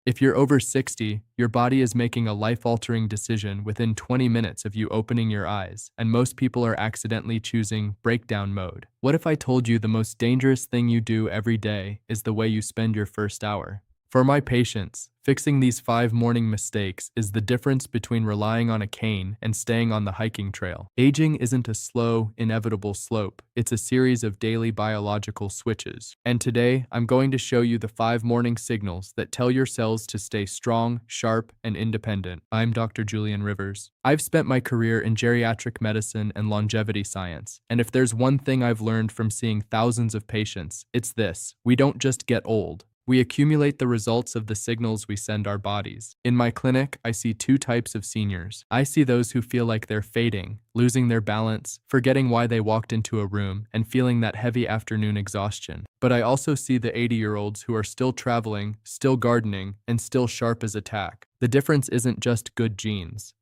If you're over 60, your body is making a life-altering decision within 20 minutes of you opening your eyes, and most people are accidentally choosing breakdown mode. What if I told you the most dangerous thing you do every day is the way you spend your first hour? For my patients, fixing these 5 morning mistakes is the difference between relying on a cane and staying on the hiking trail. Aging isn't a slow, inevitable slope. It's a series of daily biological switches. And today, I'm going to show you the 5 morning signals that tell your cells to stay strong, sharp, and independent. I'm Dr. Julian Rivers. I've spent my career in geriatric medicine and longevity science, and if there's one thing I've learned from seeing thousands of patients, it's this: we don't just get old. We accumulate the results of the signals we send our bodies. In my clinic, I see 2 types of seniors. I see those who feel like they're fading, losing their balance, forgetting why they walked into a room, and feeling that heavy afternoon exhaustion. But I also see the 80-year-olds who are still traveling, still gardening, and still sharp as a tack. The difference isn't just good genes.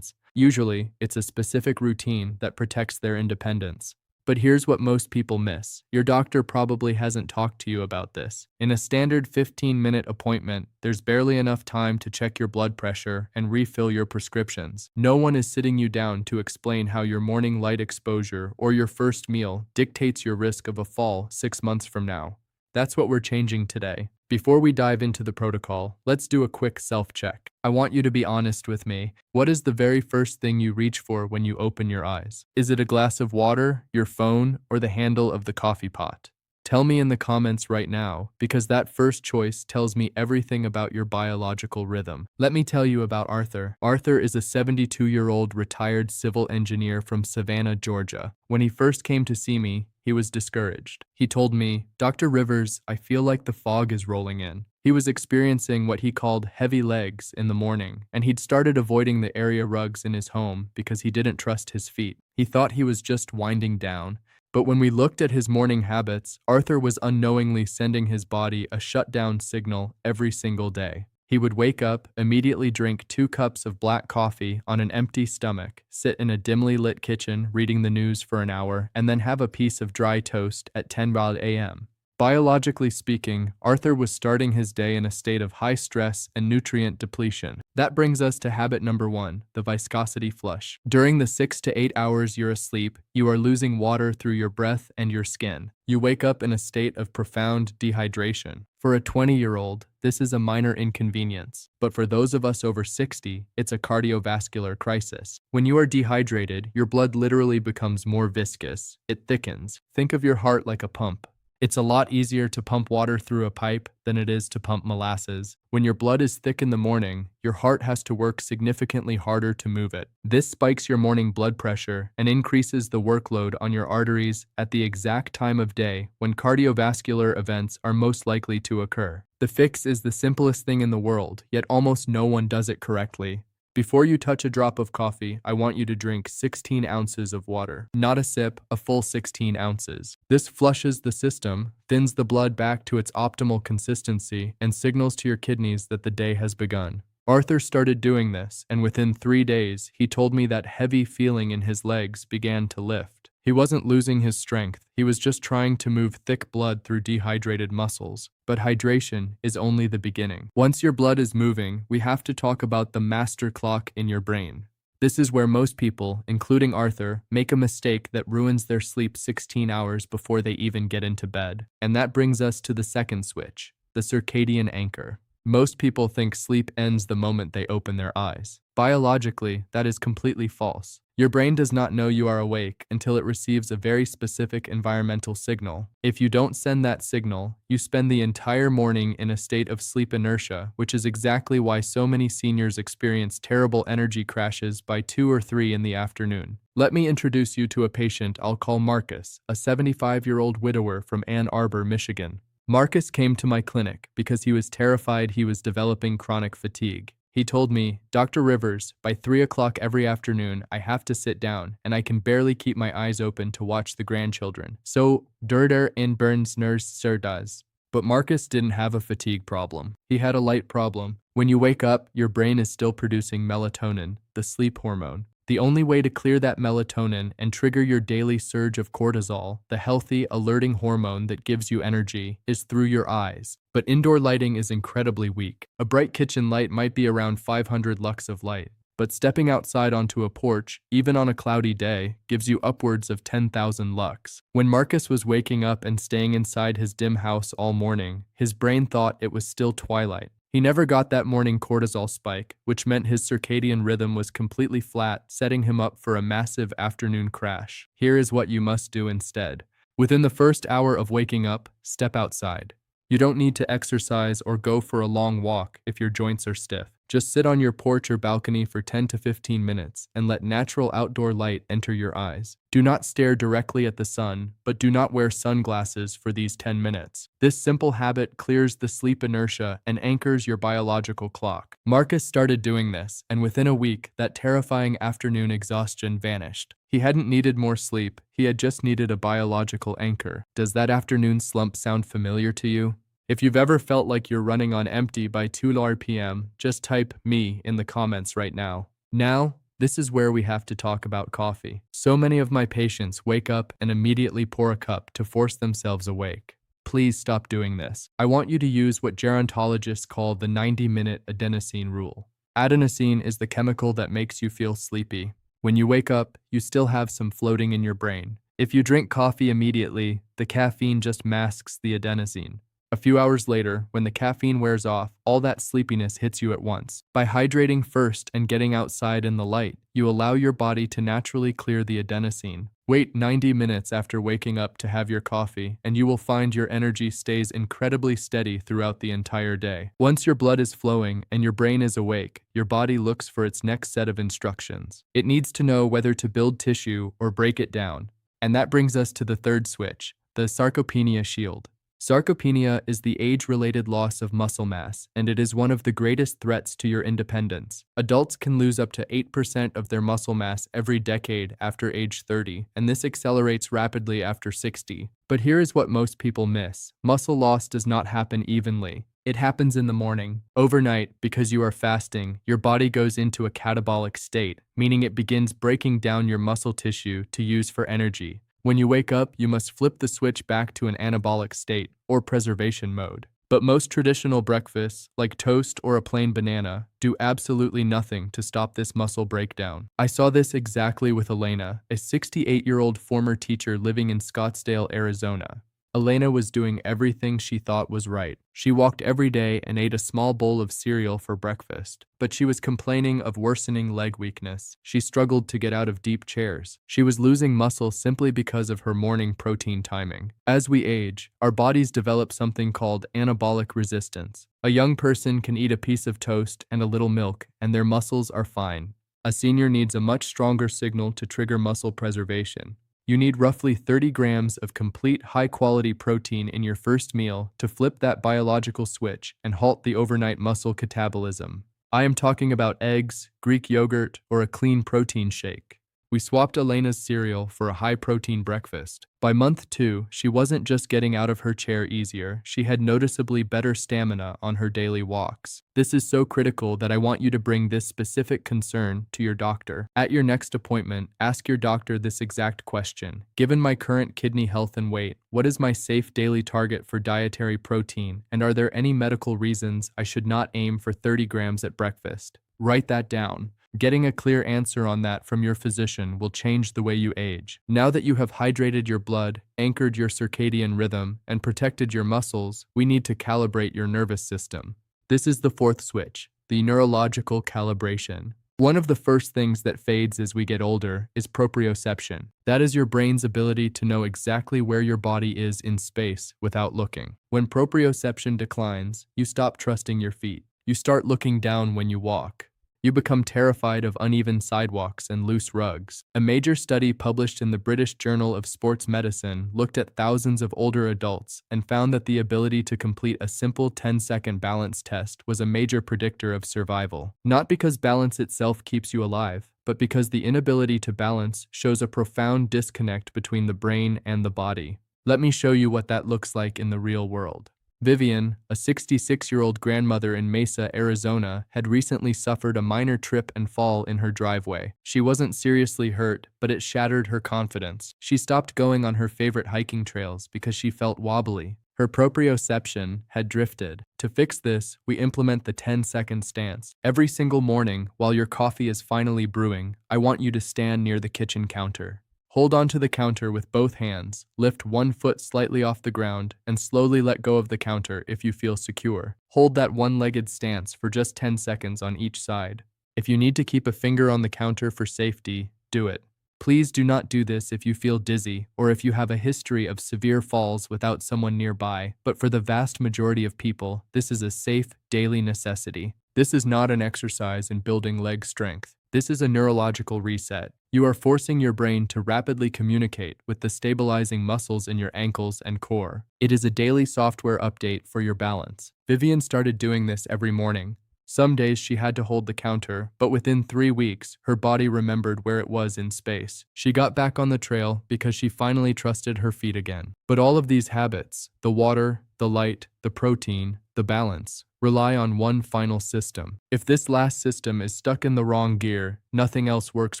Usually, it's a specific routine that protects their independence. But here's what most people miss. Your doctor probably hasn't talked to you about this. In a standard 15-minute appointment, there's barely enough time to check your blood pressure and refill your prescriptions. No one is sitting you down to explain how your morning light exposure or your first meal dictates your risk of a fall 6 months from now. That's what we're changing today. Before we dive into the protocol, let's do a quick self-check. I want you to be honest with me. What is the very first thing you reach for when you open your eyes? Is it a glass of water, your phone, or the handle of the coffee pot? Tell me in the comments right now, because that first choice tells me everything about your biological rhythm. Let me tell you about Arthur. Arthur is a 72-year-old retired civil engineer from Savannah, Georgia. When he first came to see me, he was discouraged. He told me, "Dr. Rivers, I feel like the fog is rolling in." He was experiencing what he called heavy legs in the morning, and he'd started avoiding the area rugs in his home because he didn't trust his feet. He thought he was just winding down. But when we looked at his morning habits, Arthur was unknowingly sending his body a shutdown signal every single day. He would wake up, immediately drink 2 cups of black coffee on an empty stomach, sit in a dimly lit kitchen reading the news for an hour, and then have a piece of dry toast at 10 a.m. Biologically speaking, Arthur was starting his day in a state of high stress and nutrient depletion. That brings us to habit number 1, the viscosity flush. During the 6 to 8 hours you're asleep, you are losing water through your breath and your skin. You wake up in a state of profound dehydration. For a 20-year-old, this is a minor inconvenience, but for those of us over 60, it's a cardiovascular crisis. When you are dehydrated, your blood literally becomes more viscous. It thickens. Think of your heart like a pump. It's a lot easier to pump water through a pipe than it is to pump molasses. When your blood is thick in the morning, your heart has to work significantly harder to move it. This spikes your morning blood pressure and increases the workload on your arteries at the exact time of day when cardiovascular events are most likely to occur. The fix is the simplest thing in the world, yet almost no one does it correctly. Before you touch a drop of coffee, I want you to drink 16 ounces of water. Not a sip, a full 16 ounces. This flushes the system, thins the blood back to its optimal consistency, and signals to your kidneys that the day has begun. Arthur started doing this, and within 3 days, he told me that heavy feeling in his legs began to lift. He wasn't losing his strength, he was just trying to move thick blood through dehydrated muscles. But hydration is only the beginning. Once your blood is moving, we have to talk about the master clock in your brain. This is where most people, including Arthur, make a mistake that ruins their sleep 16 hours before they even get into bed. And that brings us to the second switch, the circadian anchor. Most people think sleep ends the moment they open their eyes. Biologically, that is completely false. Your brain does not know you are awake until it receives a very specific environmental signal. If you don't send that signal, you spend the entire morning in a state of sleep inertia, which is exactly why so many seniors experience terrible energy crashes by 2 or 3 in the afternoon. Let me introduce you to a patient I'll call Marcus, a 75-year-old widower from Ann Arbor, Michigan. Marcus came to my clinic because he was terrified he was developing chronic fatigue. He told me, "Dr. Rivers, by 3 o'clock every afternoon, I have to sit down, and I can barely keep my eyes open to watch the grandchildren. So, durder in Burns nurse sir does." But Marcus didn't have a fatigue problem. He had a light problem. When you wake up, your brain is still producing melatonin, the sleep hormone. The only way to clear that melatonin and trigger your daily surge of cortisol, the healthy, alerting hormone that gives you energy, is through your eyes. But indoor lighting is incredibly weak. A bright kitchen light might be around 500 lux of light. But stepping outside onto a porch, even on a cloudy day, gives you upwards of 10,000 lux. When Marcus was waking up and staying inside his dim house all morning, his brain thought it was still twilight. He never got that morning cortisol spike, which meant his circadian rhythm was completely flat, setting him up for a massive afternoon crash. Here is what you must do instead. Within the first hour of waking up, step outside. You don't need to exercise or go for a long walk if your joints are stiff. Just sit on your porch or balcony for 10 to 15 minutes and let natural outdoor light enter your eyes. Do not stare directly at the sun, but do not wear sunglasses for these 10 minutes. This simple habit clears the sleep inertia and anchors your biological clock. Marcus started doing this, and within a week, that terrifying afternoon exhaustion vanished. He hadn't needed more sleep, he had just needed a biological anchor. Does that afternoon slump sound familiar to you? If you've ever felt like you're running on empty by 2 p.m., just type "me" in the comments right now. Now, this is where we have to talk about coffee. So many of my patients wake up and immediately pour a cup to force themselves awake. Please stop doing this. I want you to use what gerontologists call the 90-minute adenosine rule. Adenosine is the chemical that makes you feel sleepy. When you wake up, you still have some floating in your brain. If you drink coffee immediately, the caffeine just masks the adenosine. A few hours later, when the caffeine wears off, all that sleepiness hits you at once. By hydrating first and getting outside in the light, you allow your body to naturally clear the adenosine. Wait 90 minutes after waking up to have your coffee, and you will find your energy stays incredibly steady throughout the entire day. Once your blood is flowing and your brain is awake, your body looks for its next set of instructions. It needs to know whether to build tissue or break it down. And that brings us to the third switch, the sarcopenia shield. Sarcopenia is the age-related loss of muscle mass, and it is one of the greatest threats to your independence. Adults can lose up to 8% of their muscle mass every decade after age 30, and this accelerates rapidly after 60. But here is what most people miss. Muscle loss does not happen evenly. It happens in the morning. Overnight, because you are fasting, your body goes into a catabolic state, meaning it begins breaking down your muscle tissue to use for energy. When you wake up, you must flip the switch back to an anabolic state, or preservation mode. But most traditional breakfasts, like toast or a plain banana, do absolutely nothing to stop this muscle breakdown. I saw this exactly with Elena, a 68-year-old former teacher living in Scottsdale, Arizona. Elena was doing everything she thought was right. She walked every day and ate a small bowl of cereal for breakfast, but she was complaining of worsening leg weakness. She struggled to get out of deep chairs. She was losing muscle simply because of her morning protein timing. As we age, our bodies develop something called anabolic resistance. A young person can eat a piece of toast and a little milk, and their muscles are fine. A senior needs a much stronger signal to trigger muscle preservation. You need roughly 30 grams of complete high-quality protein in your first meal to flip that biological switch and halt the overnight muscle catabolism. I am talking about eggs, Greek yogurt, or a clean protein shake. We swapped Elena's cereal for a high-protein breakfast. By month 2, she wasn't just getting out of her chair easier, she had noticeably better stamina on her daily walks. This is so critical that I want you to bring this specific concern to your doctor. At your next appointment, ask your doctor this exact question. Given my current kidney health and weight, what is my safe daily target for dietary protein, and are there any medical reasons I should not aim for 30 grams at breakfast? Write that down. Getting a clear answer on that from your physician will change the way you age. Now that you have hydrated your blood, anchored your circadian rhythm, and protected your muscles, we need to calibrate your nervous system. This is the fourth switch, the neurological calibration. One of the first things that fades as we get older is proprioception. That is your brain's ability to know exactly where your body is in space without looking. When proprioception declines, you stop trusting your feet. You start looking down when you walk. You become terrified of uneven sidewalks and loose rugs. A major study published in the British Journal of Sports Medicine looked at thousands of older adults and found that the ability to complete a simple 10-second balance test was a major predictor of survival. Not because balance itself keeps you alive, but because the inability to balance shows a profound disconnect between the brain and the body. Let me show you what that looks like in the real world. Vivian, a 66-year-old grandmother in Mesa, Arizona, had recently suffered a minor trip and fall in her driveway. She wasn't seriously hurt, but it shattered her confidence. She stopped going on her favorite hiking trails because she felt wobbly. Her proprioception had drifted. To fix this, we implement the 10-second stance. Every single morning, while your coffee is finally brewing, I want you to stand near the kitchen counter. Hold onto the counter with both hands, lift one foot slightly off the ground, and slowly let go of the counter if you feel secure. Hold that one-legged stance for just 10 seconds on each side. If you need to keep a finger on the counter for safety, do it. Please do not do this if you feel dizzy or if you have a history of severe falls without someone nearby, but for the vast majority of people, this is a safe, daily necessity. This is not an exercise in building leg strength. This is a neurological reset. You are forcing your brain to rapidly communicate with the stabilizing muscles in your ankles and core. It is a daily software update for your balance. Vivian started doing this every morning. Some days she had to hold the counter, but within 3 weeks, her body remembered where it was in space. She got back on the trail because she finally trusted her feet again. But all of these habits, the water, the light, the protein, the balance, rely on one final system. If this last system is stuck in the wrong gear, nothing else works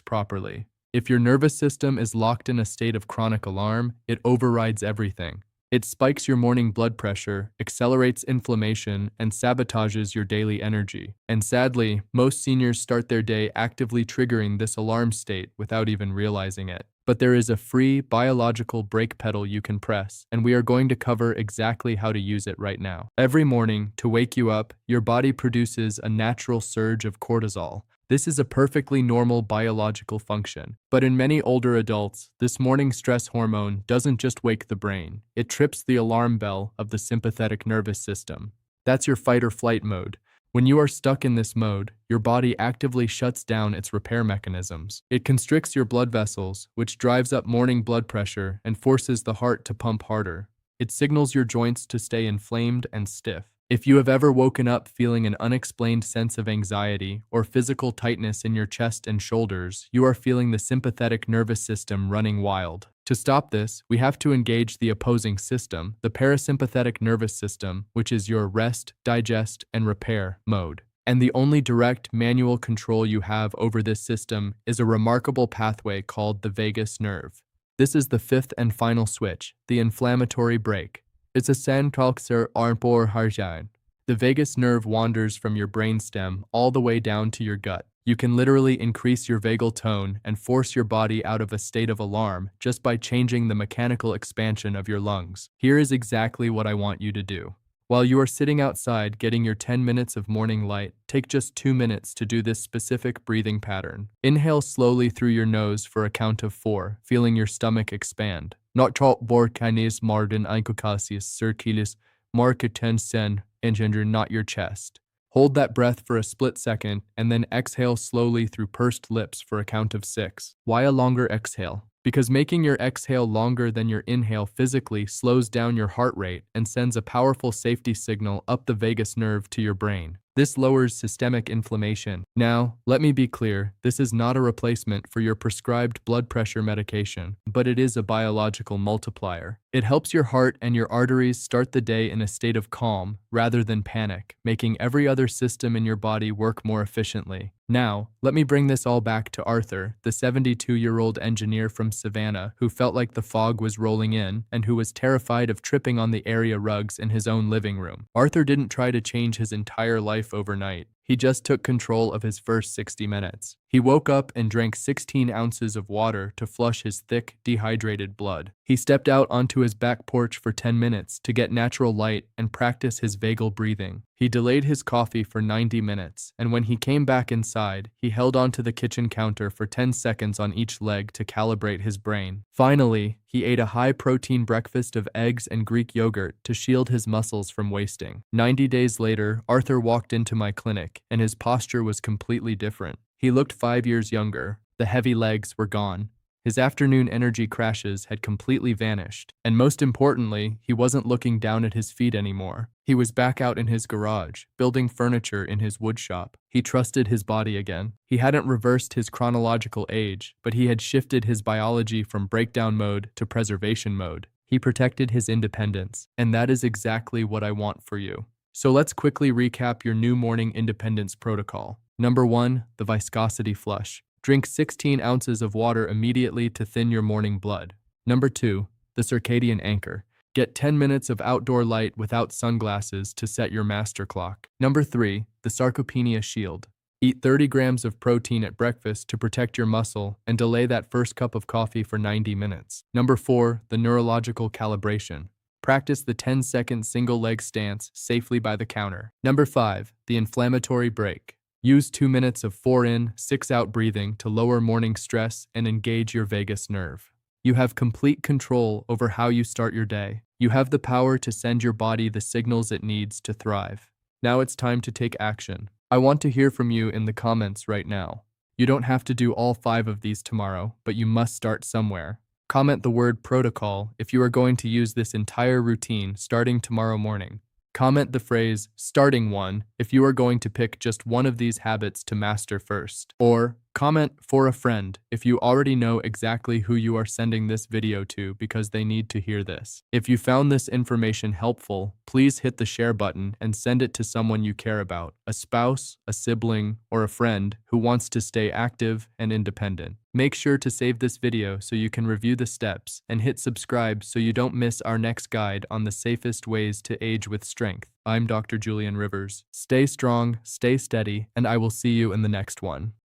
properly. If your nervous system is locked in a state of chronic alarm, it overrides everything. It spikes your morning blood pressure, accelerates inflammation, and sabotages your daily energy. And sadly, most seniors start their day actively triggering this alarm state without even realizing it. But there is a free biological brake pedal you can press, and we are going to cover exactly how to use it right now. Every morning, to wake you up, your body produces a natural surge of cortisol. This is a perfectly normal biological function. But in many older adults, this morning stress hormone doesn't just wake the brain, it trips the alarm bell of the sympathetic nervous system. That's your fight or flight mode. When you are stuck in this mode, your body actively shuts down its repair mechanisms. It constricts your blood vessels, which drives up morning blood pressure and forces the heart to pump harder. It signals your joints to stay inflamed and stiff. If you have ever woken up feeling an unexplained sense of anxiety or physical tightness in your chest and shoulders, you are feeling the sympathetic nervous system running wild. To stop this, we have to engage the opposing system, the parasympathetic nervous system, which is your rest, digest, and repair mode. And the only direct manual control you have over this system is a remarkable pathway called the vagus nerve. This is the fifth and final switch, the inflammatory brake. It's a centralxer armpor harjan. The vagus nerve wanders from your brainstem all the way down to your gut. You can literally increase your vagal tone and force your body out of a state of alarm just by changing the mechanical expansion of your lungs. Here is exactly what I want you to do. While you are sitting outside getting your 10 minutes of morning light, take just 2 minutes to do this specific breathing pattern. Inhale slowly through your nose for a count of 4, feeling your stomach expand. Not borkanis marden inkokasius circilis marketen sen engender, not your chest. Hold that breath for a split second and then exhale slowly through pursed lips for a count of 6. Why a longer exhale? Because making your exhale longer than your inhale physically slows down your heart rate and sends a powerful safety signal up the vagus nerve to your brain. This lowers systemic inflammation. Now, let me be clear, this is not a replacement for your prescribed blood pressure medication, but it is a biological multiplier. It helps your heart and your arteries start the day in a state of calm rather than panic, making every other system in your body work more efficiently. Now, let me bring this all back to Arthur, the 72-year-old engineer from Savannah who felt like the fog was rolling in and who was terrified of tripping on the area rugs in his own living room. Arthur didn't try to change his entire life overnight. He just took control of his first 60 minutes. He woke up and drank 16 ounces of water to flush his thick, dehydrated blood. He stepped out onto his back porch for 10 minutes to get natural light and practice his vagal breathing. He delayed his coffee for 90 minutes, and when he came back inside, he held onto the kitchen counter for 10 seconds on each leg to calibrate his brain. Finally, he ate a high-protein breakfast of eggs and Greek yogurt to shield his muscles from wasting. 90 days later, Arthur walked into my clinic, and his posture was completely different. He looked 5 years younger. The heavy legs were gone. His afternoon energy crashes had completely vanished. And most importantly, he wasn't looking down at his feet anymore. He was back out in his garage, building furniture in his woodshop. He trusted his body again. He hadn't reversed his chronological age, but he had shifted his biology from breakdown mode to preservation mode. He protected his independence, and that is exactly what I want for you. So let's quickly recap your new morning independence protocol. Number 1, the Viscosity Flush. Drink 16 ounces of water immediately to thin your morning blood. Number 2, the Circadian Anchor. Get 10 minutes of outdoor light without sunglasses to set your master clock. Number 3, the Sarcopenia Shield. Eat 30 grams of protein at breakfast to protect your muscle and delay that first cup of coffee for 90 minutes. Number 4, the Neurological Calibration. Practice the 10-second single leg stance safely by the counter. Number 5, the Inflammatory Break. Use 2 minutes of 4 in, 6 out breathing to lower morning stress and engage your vagus nerve. You have complete control over how you start your day. You have the power to send your body the signals it needs to thrive. Now it's time to take action. I want to hear from you in the comments right now. You don't have to do all 5 of these tomorrow, but you must start somewhere. Comment the word protocol if you are going to use this entire routine starting tomorrow morning. Comment the phrase starting one if you are going to pick just one of these habits to master first. Or comment for a friend if you already know exactly who you are sending this video to because they need to hear this. If you found this information helpful, please hit the share button and send it to someone you care about, a spouse, a sibling, or a friend who wants to stay active and independent. Make sure to save this video so you can review the steps and hit subscribe so you don't miss our next guide on the safest ways to age with strength. I'm Dr. Julian Rivers. Stay strong, stay steady, and I will see you in the next one.